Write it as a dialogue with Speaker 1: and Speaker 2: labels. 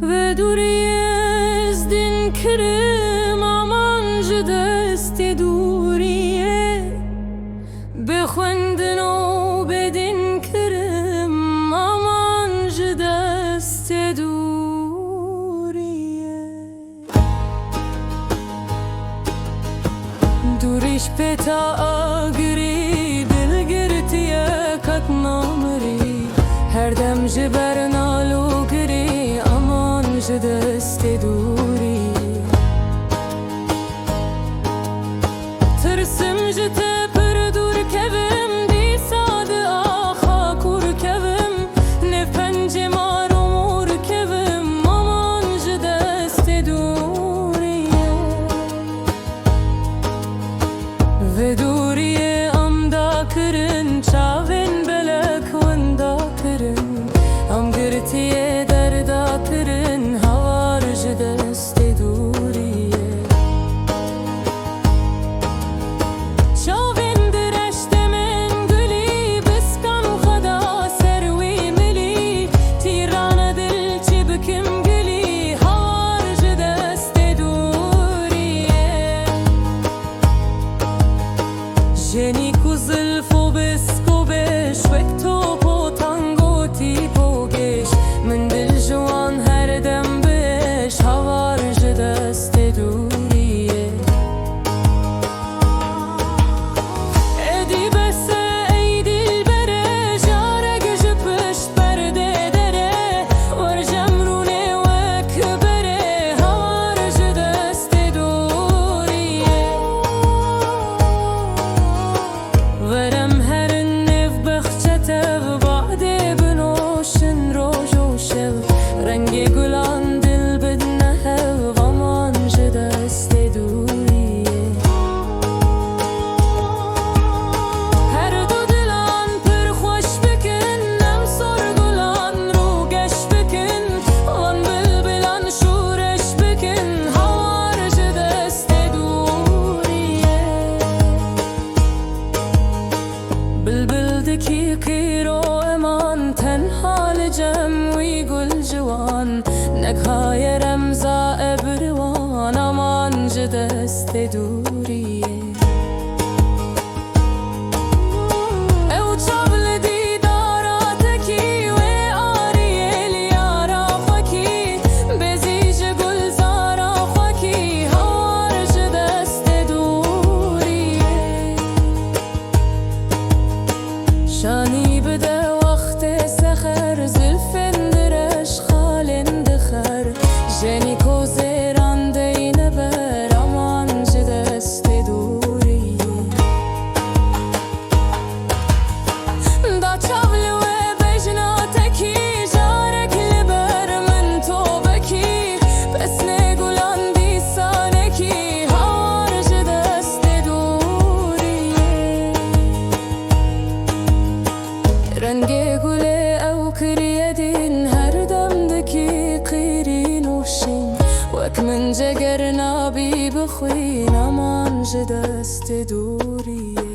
Speaker 1: و دوری از دین کرم امان جدست دوریه بخوندن و بدین کرم امان جدست دوریه دوریش پتا آگری دلگرتیه کت نامری هر دم جبر نالو گری امان جدست دوری ترسم جته پر دور کبم دی ساد آخا کور کبم نفنج مارو مور کبم امان جدست دوریه و دوریه امدا کرن چاوین بلک وندا کرن ام گرتیه دردا کرن هوار جدست دوریه چاوین درشت من گلی بسکم خدا سروی ملی تیران دل چی بکم گلی هوار جدست دوریه جنی کو زلف و بسکو بش وک توپ و تانگو تیپ و گش من دل جوان هر دم بش هوار جدست دوریه ادی بس ای دل بره جارگ جپشت برده دره ورجم رونه وک بره هوار جدست دوریه ورم هر نف بخچته و بعده بنوشن روش و شب رنگ گلان دل بدنه و امان جدست دوریه هر دو دلان پر خوش بکن نم سر گلان رو گش بکن وان بلبلان شورش بکن هوار جدست دوریه بلبل دکی قیرو امان تنها لجم وی گل جوان نگهای رمزا ابروان امان جدست دوریه او چابل دیداراتکی و آریل یارا خوکی بزیج گلزارا خوکی هوار جدست دوریه شانی بده وقت سخر زلفن درش خالن دخر جنی کو زیران دین بر امان جدست دوریه دا چاول و بجناتکی جارک لبر من تو بکی پس نگولان دیسانکی هوار جدست دوریه رنگ گل او کریه دین هر دم دکی قیری نوشین وک من جگر نابی بخوین امان جدست دوریه